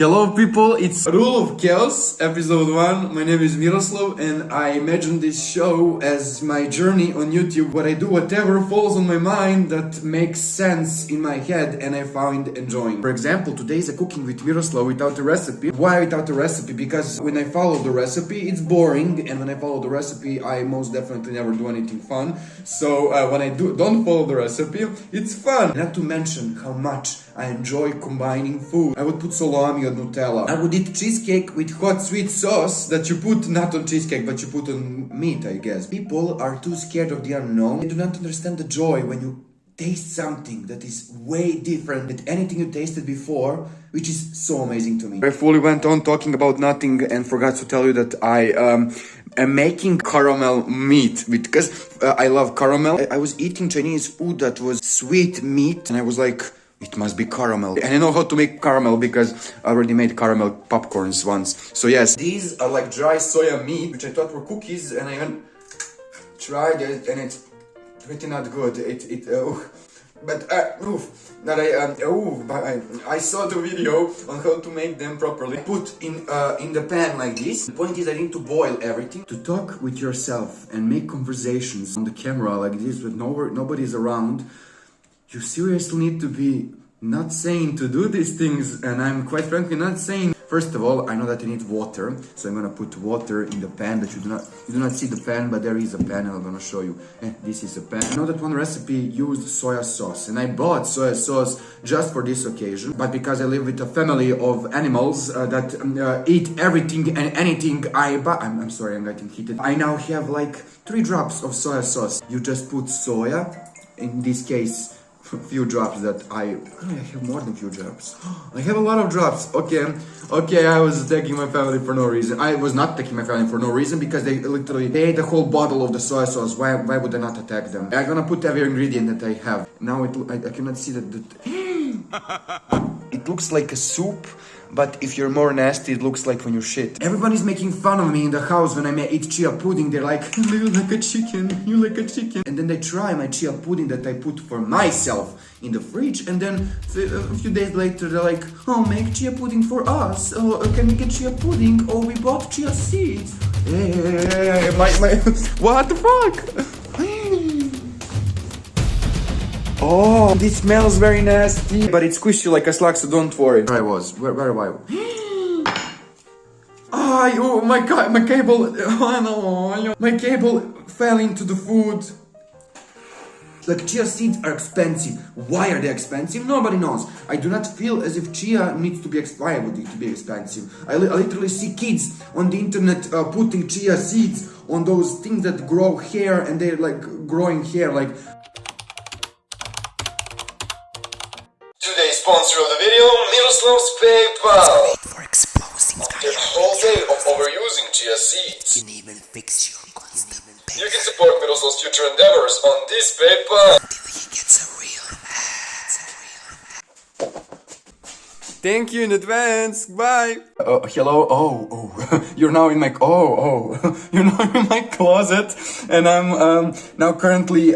Hello people, it's Rule of Chaos, episode 1. My name is Miroslav and I imagine this show as my journey on YouTube, where I do whatever falls on my mind that makes sense in my head and I find enjoying. For example, today is a cooking with Miroslav without a recipe. Why without a recipe? Because when I follow the recipe, it's boring, and when I follow the recipe, I most definitely never do anything fun. So when I don't follow the recipe, it's fun. Not to mention how much I enjoy combining food. I would put salami on Nutella. I would eat cheesecake with hot sweet sauce that you put not on cheesecake, but you put on meat, I guess. People are too scared of the unknown. They do not understand the joy when you taste something that is way different than anything you tasted before, which is so amazing to me. I fully went on talking about nothing and forgot to tell you that I am making caramel meat because I love caramel. I was eating Chinese food that was sweet meat and I was like, it must be caramel. And I know how to make caramel because I already made caramel popcorns once. So yes, these are like dry soya meat, which I thought were cookies, and I even tried it and it's pretty not good. I saw the video on how to make them properly. Put in the pan like this. The point is I need to boil everything. To talk with yourself and make conversations on the camera like this with nobody's around, you seriously need to be not sane to do these things, and I'm quite frankly not sane. First of all, I know that I need water, so I'm gonna put water in the pan. That you do not see the pan, but there is a pan, and I'm gonna show you. This is a pan. I know that one recipe used soya sauce, and I bought soya sauce just for this occasion. But because I live with a family of animals that eat everything and anything I buy, I'm sorry, I'm getting heated. I now have like 3 drops of soya sauce. You just put soya, in this case, few drops that I have more than few drops. I have a lot of drops. Okay, I was attacking my family for no reason. I was not attacking my family for no reason because they literally ate a whole bottle of the soy sauce. Why would I not attack them? I'm gonna put every ingredient that I have. Now I cannot see that. It looks like a soup, but if you're more nasty, it looks like when you shit. Everybody's making fun of me in the house when I eat chia pudding. They're like, you like a chicken, you like a chicken. And then they try my chia pudding that I put for myself in the fridge. And then a few days later, they're like, oh, make chia pudding for us. Oh, can we get chia pudding? Oh, we bought chia seeds. Hey, what the fuck? Oh, this smells very nasty, but it's squishy like a slug, so don't worry. Where I was? Where am I? Oh my god, my cable! Oh no, my cable fell into the food. Like, chia seeds are expensive. Why are they expensive? Nobody knows. I do not feel as if chia needs to be expensive. I literally see kids on the internet putting chia seeds on those things that grow hair, and they're like growing hair like. Today's sponsor of the video, Miroslav's PayPal. For explosive After a whole day of overusing chia seeds, you can even fix your constipated you can support Miroslav's future endeavors on this PayPal. until he gets a real Thank you in advance. Bye. Hello. Oh. You're now in my. You're now in my closet, and I'm now currently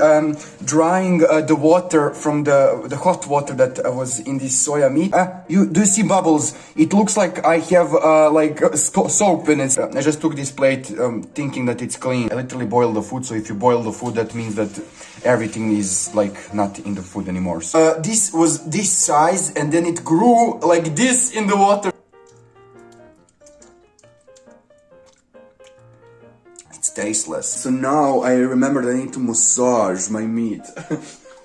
drying the water from the hot water that was in this soya meat. Do you see bubbles? It looks like I have like soap in it. I just took this plate thinking that it's clean. I literally boiled the food. So if you boil the food, that means that everything is like not in the food anymore. So, this was this size, and then it grew like this in the water. It's tasteless. So now I remember that I need to massage my meat.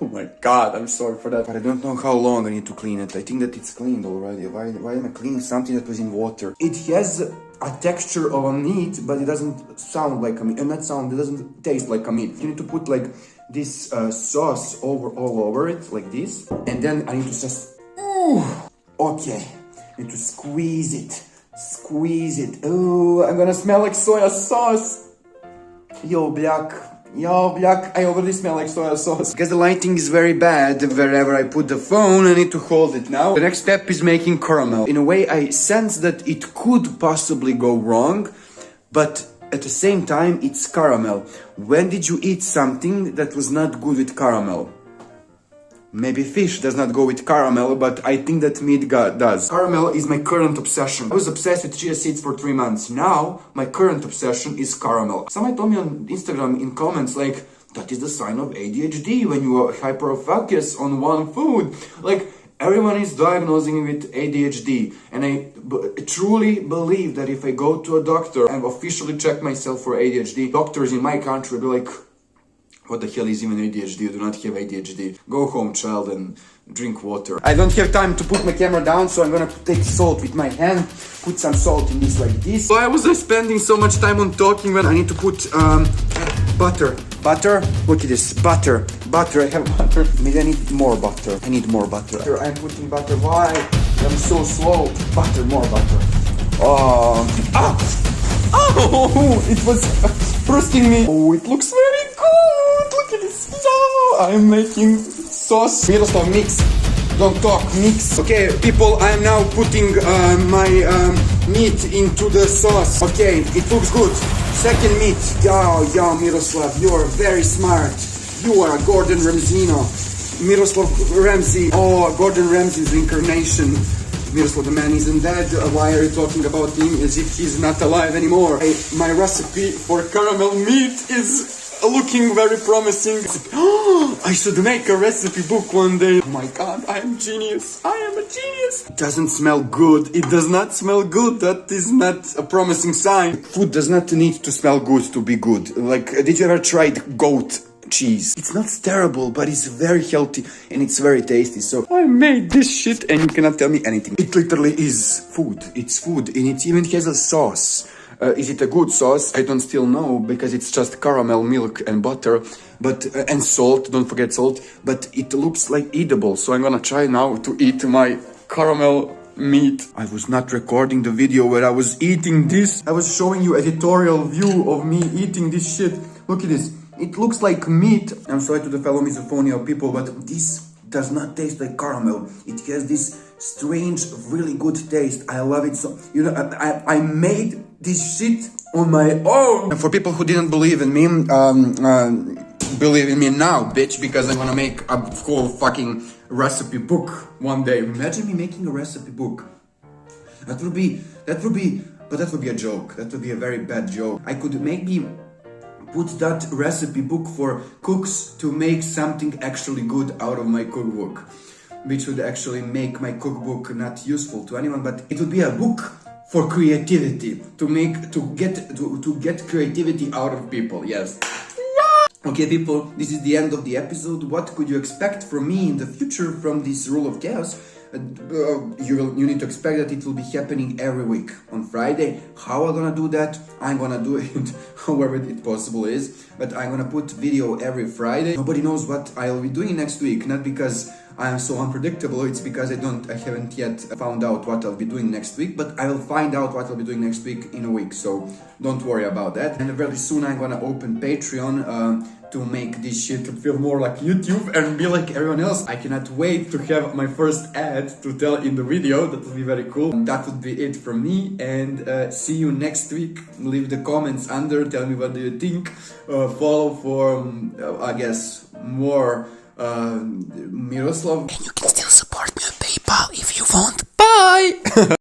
Oh my god, I'm sorry for that. But I don't know how long I need to clean it. I think that it's cleaned already. Why am I cleaning something that was in water? It has a texture of a meat, but it doesn't sound like a meat. It doesn't taste like a meat. You need to put like this sauce all over it, like this. And then I need to just... Okay. I need to squeeze it. Oh, I'm gonna smell like soya sauce. Yo, black, I already smell like soya sauce. Because the lighting is very bad wherever I put the phone, I need to hold it now. The next step is making caramel. In a way, I sense that it could possibly go wrong, but at the same time, it's caramel. When did you eat something that was not good with caramel? Maybe fish does not go with caramel, but I think that meat does. Caramel is my current obsession. I was obsessed with chia seeds for 3 months. Now, my current obsession is caramel. Somebody told me on Instagram in comments like, that is the sign of ADHD when you are hyper-focused on one food. Like, everyone is diagnosing me with ADHD. And I truly believe that if I go to a doctor and officially check myself for ADHD, doctors in my country will be like, what the hell is even ADHD? You do not have ADHD. Go home, child, and drink water. I don't have time to put my camera down, so I'm gonna take salt with my hand. Put some salt in this like this. Why was I spending so much time on talking when I need to put butter? Butter? Look at this. Butter. Butter. I have butter. Maybe I need more butter. I need more butter. I'm putting butter. Why? I'm so slow. Butter. More butter. Oh! It was bursting me. Oh, it looks very good. Look at this. No, I'm making sauce. Miroslav, mix. Don't talk, mix. Okay, people, I am now putting my meat into the sauce. Okay, it looks good. Second meat. Yo, Miroslav, you are very smart. You are Gordon Ramsino. Miroslav Ramsey. Oh, Gordon Ramsay's reincarnation. Miroslav, the man isn't dead. Why are you talking about him as if he's not alive anymore? Hey, my recipe for caramel meat is looking very promising. I should make a recipe book one day. Oh my god, I am genius. I am a genius. It doesn't smell good. It does not smell good. That is not a promising sign. Food does not need to smell good to be good. Like, did you ever try goat cheese? It's not terrible, but it's very healthy and it's very tasty. So I made this shit and you cannot tell me anything. It literally is food. It's food and it even has a sauce. Is it a good sauce? I don't still know because it's just caramel, milk and butter, but and salt, don't forget salt, but it looks like eatable. So I'm gonna try now to eat my caramel meat. I was not recording the video where I was eating this. I was showing you editorial view of me eating this shit. Look at this. It looks like meat. I'm sorry to the fellow misophonia people, but this does not taste like caramel. It has this strange, really good taste. I love it so. You know, I made this shit on my own. And for people who didn't believe in me, believe in me now, bitch, because I'm gonna make a whole fucking recipe book one day. Imagine me making a recipe book. That would be, but that would be a joke. That would be a very bad joke. I could maybe put that recipe book for cooks to make something actually good out of my cookbook, which would actually make my cookbook not useful to anyone, but it would be a book for creativity, to get creativity out of people. Yes. Okay, people, this is the end of the episode. What could you expect from me in the future from this Rule of Chaos? You need to expect that it will be happening every week on Friday. How I'm gonna do that? I'm gonna do it however it possible is, but I'm gonna put video every Friday. Nobody knows what I'll be doing next week, not because I am so unpredictable, it's because I haven't yet found out what I'll be doing next week, but I will find out what I'll be doing next week in a week, so don't worry about that. And very soon I'm gonna open Patreon to make this shit feel more like YouTube and be like everyone else. I cannot wait to have my first ad to tell in the video. That would be very cool. That would be it from me, and see you next week. Leave the comments under, tell me what do you think. Follow for, I guess, more Miroslav. And you can still support me on PayPal if you want. Bye!